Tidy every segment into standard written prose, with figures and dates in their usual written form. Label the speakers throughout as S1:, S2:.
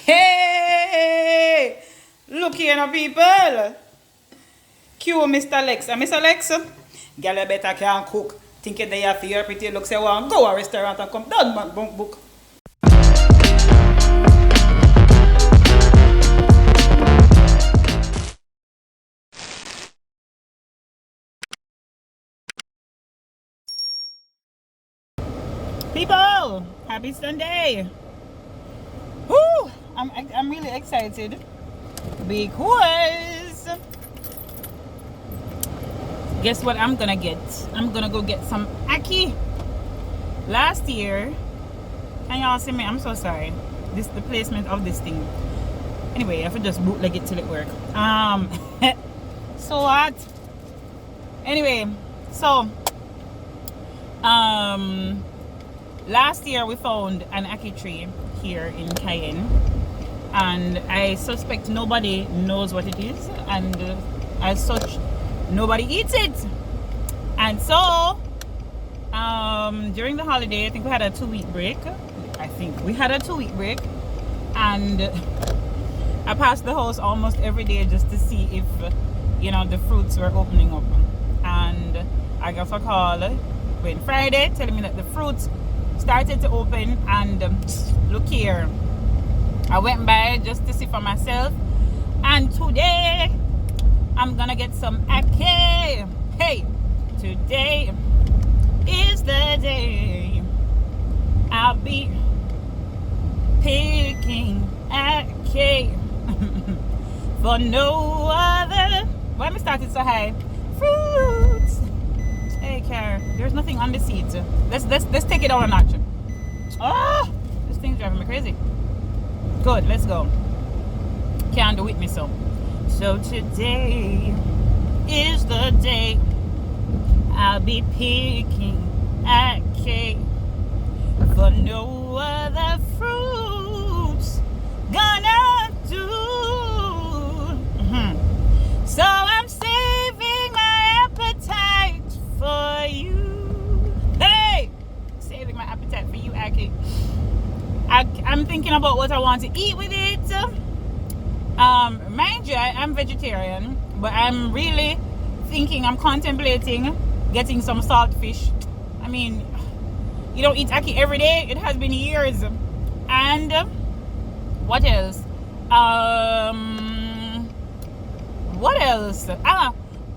S1: Hey! Look here now, people. Cue Mr. Lex. And Mr. Lex, girl, you better can cook. Think you they have your pretty look. Say, well, go to a restaurant and come down, man, book. People, happy Sunday. Woo! I'm really excited because guess what I'm gonna get? I'm gonna go get some Ackee. Last year, can y'all see me? I'm so sorry. The placement of this thing. Anyway, I have to just bootleg it till it work. So what? Anyway, so last year we found an Ackee tree here in Cayenne, and I suspect nobody knows what it is, and as such nobody eats it. And so during the holiday, I think we had a 2-week break. And I passed the house almost every day just to see if the fruits were opening up, and I got a call when Friday telling me that the fruits started to open. And look here, I went by just to see for myself, and today I'm gonna get some Ackee. Hey, today is the day I'll be picking Ackee for no other. Why me started so high? Fruits. Hey, Kara, there's nothing on the seat. Let's take it down a notch. Oh, this thing's driving me crazy. Good, let's go. Can't do with me so. So today is the day I'll be picking Ackee for no other fruits gonna do. So I'm saving my appetite for you. Hey, saving my appetite for you, Ackee. I'm thinking about what I want to eat with it. Mind you, I'm vegetarian, but I'm really thinking, I'm contemplating getting some salt fish. I mean, you don't eat Ackee every day. It has been years. And what else? What else?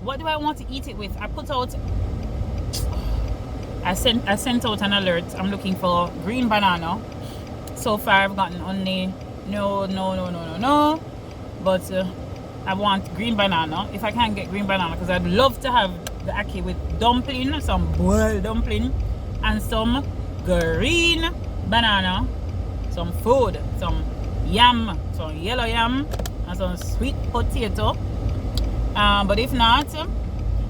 S1: What do I want to eat it with? I sent out an alert. I'm looking for green banana. So far I've gotten only no. But I want green banana. If I can get green banana, because I'd love to have the Ackee with dumpling, some boiled dumpling, and some green banana, some food, some yam, some yellow yam, and some sweet potato. But if not,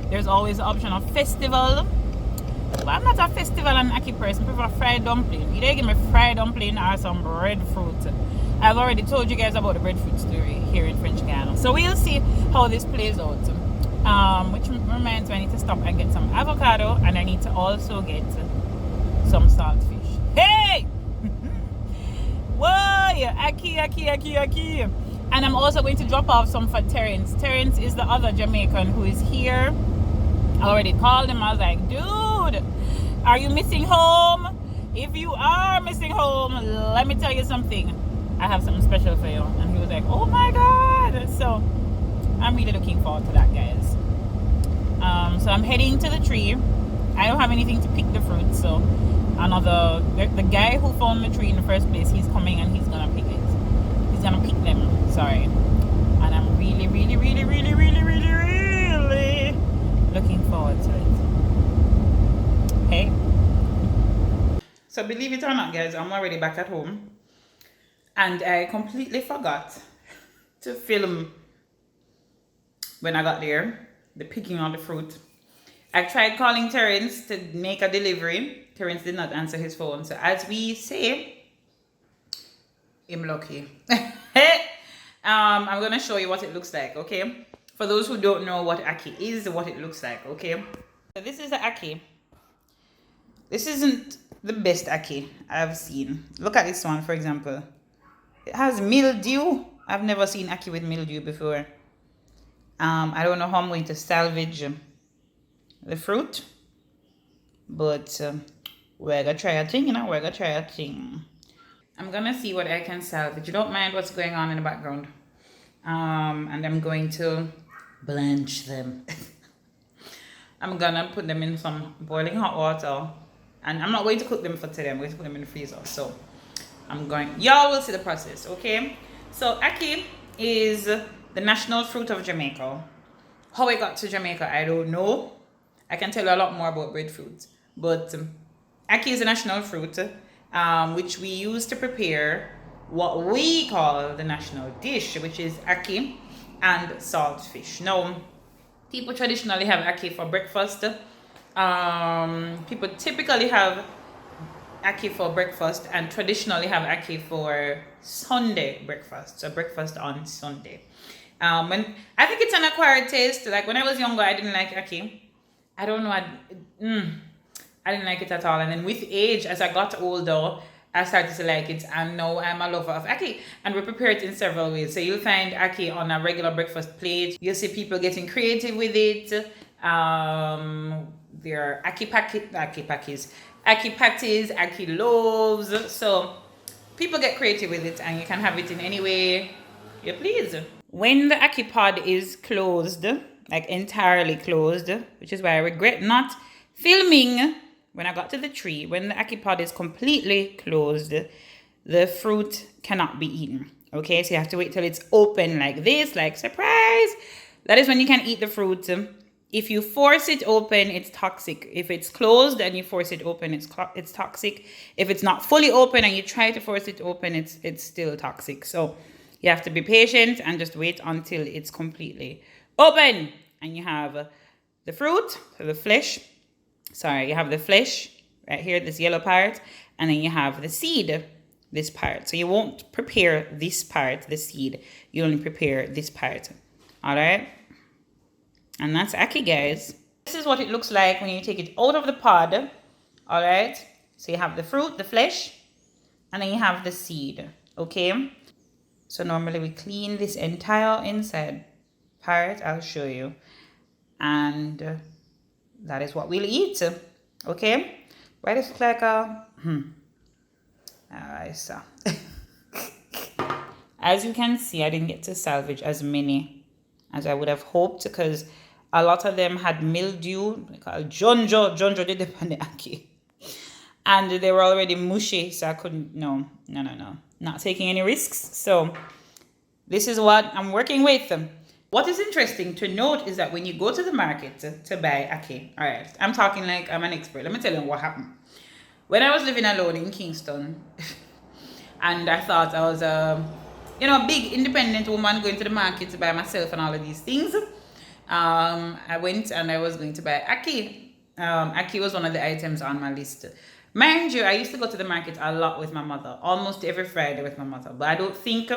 S1: there's always the option of festival. But I'm not a festival and Ackee person. I prefer fried dumpling. Either give me fried dumpling or some breadfruit. I've already told you guys about the breadfruit story here in French Guiana. So we'll see how this plays out. Which reminds me, I need to stop and get some avocado, and I need to also get some saltfish. Hey! Whoa! Ackee. And I'm also going to drop off some for Terrence. Terrence is the other Jamaican who is here. I already called him. I was like, dude, are you missing home? If you are missing home, let me tell you something. I have something special for you. And he was like, oh my God. So I'm really looking forward to that, guys. So I'm heading to the tree. I don't have anything to pick the fruit. So the guy who found the tree in the first place, he's coming and he's going to pick it. He's going to pick them. Sorry. And I'm really looking forward to it. Hey. So believe it or not, guys, I'm already back at home. And I completely forgot to film when I got there, the picking of the fruit. I tried calling Terrence to make a delivery. Terrence did not answer his phone. So as we say, I'm lucky. I'm going to show you what it looks like, okay? For those who don't know what Ackee is, what it looks like, okay? So this is the Ackee. This isn't the best Ackee I've seen. Look at this one, for example. It has mildew. I've never seen ackee with mildew before. I don't know how I'm going to salvage the fruit, but we're gonna try a thing, you know. We're gonna try a thing. I'm gonna see what I can salvage. You don't mind what's going on in the background. And I'm going to blanch them. I'm gonna put them in some boiling hot water, and I'm not going to cook them for today. I'm going to put them in the freezer. So y'all will see the process, okay? So ackee is the national fruit of Jamaica. How it got to Jamaica, I don't know. I can tell you a lot more about breadfruit, but ackee is a national fruit, which we use to prepare what we call the national dish, which is ackee and saltfish. Now, people traditionally have ackee for breakfast. People typically have ackee for breakfast and traditionally have ackee for Sunday breakfast. So breakfast on Sunday. When I think it's an acquired taste. Like when I was younger, I didn't like ackee. I don't know. I didn't like it at all. And then with age, as I got older, I started to like it, and now I'm a lover of ackee. And we prepare it in several ways. So you'll find ackee on a regular breakfast plate. You'll see people getting creative with it. There are ackee patties, ackee loaves. So people get creative with it, and you can have it in any way you please. When the ackee pod is closed, like entirely closed, which is why I regret not filming when I got to the tree, when the ackee pod is completely closed, the fruit cannot be eaten. Okay, so you have to wait till it's open like this, like surprise. That is when you can eat the fruit. If you force it open, it's toxic. If it's closed and you force it open, it's toxic. If it's not fully open and you try to force it open, it's still toxic. So you have to be patient and just wait until it's completely open. And you have the fruit, so the flesh. Sorry, you have the flesh right here, this yellow part, and then you have the seed, this part. So you won't prepare this part, the seed. You only prepare this part. All right? And that's ackee, guys. This is what it looks like when you take it out of the pod. All right? So you have the fruit, the flesh, and then you have the seed. Okay? So normally we clean this entire inside part. I'll show you. And that is what we'll eat. Okay? Why does it look like a... Alright, so. As you can see, I didn't get to salvage as many as I would have hoped, because a lot of them had mildew, like Jonjo did depend on the ackee. And they were already mushy, so I couldn't, no. Not taking any risks. So this is what I'm working with. What is interesting to note is that when you go to the market to buy ackee, all right, I'm talking like I'm an expert. Let me tell you what happened. When I was living alone in Kingston, and I thought I was a big independent woman going to the market to buy myself and all of these things, I went and I was going to buy ackee. Ackee was one of the items on my list. Mind you, I used to go to the market a lot with my mother, almost every Friday with my mother, but I don't think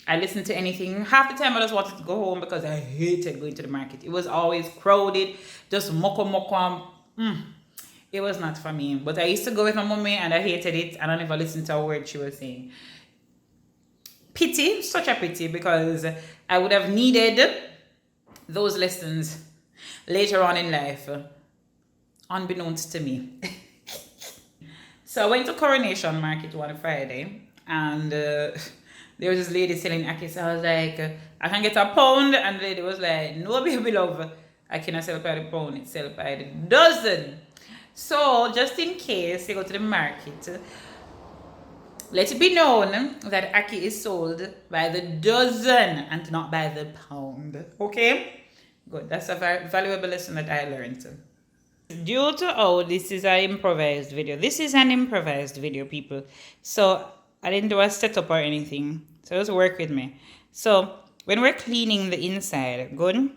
S1: I listened to anything. Half the time I just wanted to go home because I hated going to the market. It was always crowded, just moko. It was not for me. But I used to go with my mommy and I hated it, and I never listened to a word she was saying. Pity, such a pity, because I would have needed those lessons later on in life, unbeknownst to me. So I went to Coronation Market one Friday, and there was this lady selling ackee. So I was like, I can get a pound, and the lady was like, no, baby love, I cannot sell by the pound, it's sell by the dozen. So just in case you go to the market, let it be known that ackee is sold by the dozen and not by the pound. Okay? Good. That's a very valuable lesson that I learned. Due to this is an improvised video. This is an improvised video, people. So I didn't do a setup or anything. So just work with me. So when we're cleaning the inside, good,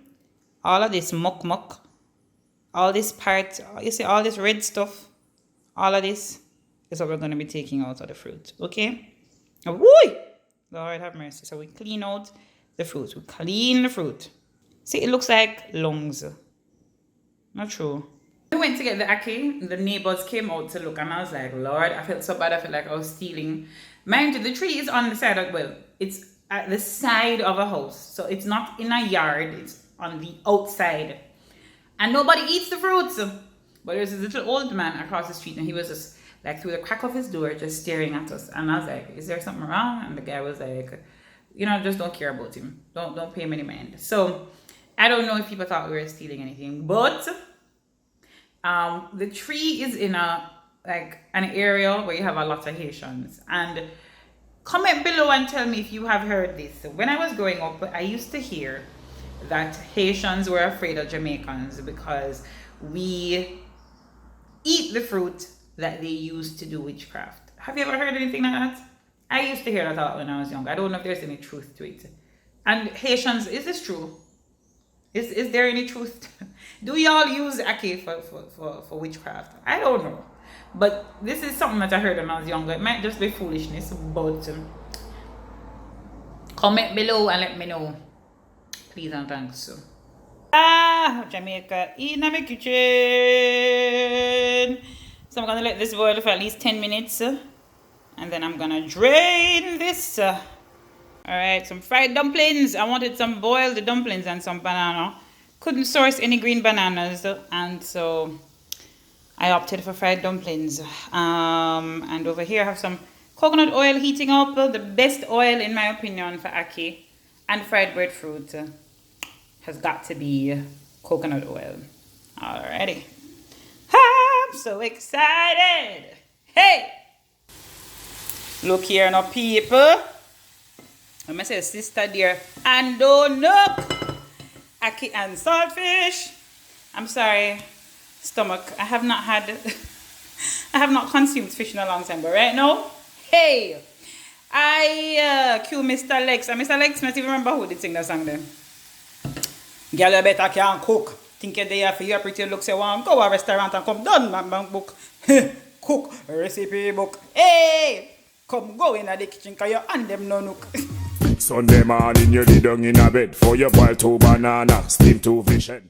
S1: all of this muck, all this part, you see all this red stuff, all of this is what we're going to be taking out of the fruit. Okay? Woo! Lord have mercy. So we clean out the fruit. We clean the fruit. See, it looks like lungs. Not true. I went to get the ackee. The neighbors came out to look, and I was like, Lord, I felt so bad. I felt like I was stealing Mind you, the tree is on the side of, well, it's at the side of a house. So it's not in a yard, it's on the outside. And nobody eats the fruits. But there's this little old man across the street and he was just like through the crack of his door just staring at us. And I was like, is there something wrong? And the guy was like, you know, just don't care about him. Don't pay him any mind. So I don't know if people thought we were stealing anything, but the tree is in an area where you have a lot of Haitians. And comment below and tell me if you have heard this. When I was growing up, I used to hear that Haitians were afraid of Jamaicans because we eat the fruit that they used to do witchcraft. Have you ever heard anything like that? I used to hear that a lot when I was young. I don't know if there's any truth to it. And Haitians, is this true? Is there any truth? Do y'all use Ackee for witchcraft? I don't know. But this is something that I heard when I was younger. It might just be foolishness, but comment below and let me know. Please and thanks. Jamaica in my kitchen. So I'm gonna let this boil for at least 10 minutes. And then I'm gonna drain this. Alright, some fried dumplings. I wanted some boiled dumplings and some banana. Couldn't source any green bananas, and so I opted for fried dumplings. And over here I have some coconut oil heating up. The best oil in my opinion for Ackee and fried breadfruit has got to be coconut oil. Alrighty. I'm so excited. Hey! Look here now, people. I'm gonna say sister dear. And don't look. Ackee and saltfish. I'm sorry, stomach. I have not consumed fish in a long time, but right now, hey, I cue Mr. Lex. And Mr. Lex, I don't even remember who did sing that song then. Girl, you better can cook. Think you're there for your pretty looks. You want go to a restaurant and come done, man, book. Cook recipe book. Hey, come go in the kitchen cause you and them no nook.
S2: Sunday morning you lay down in a bed for your boil 2 banana, steam 2 fish head.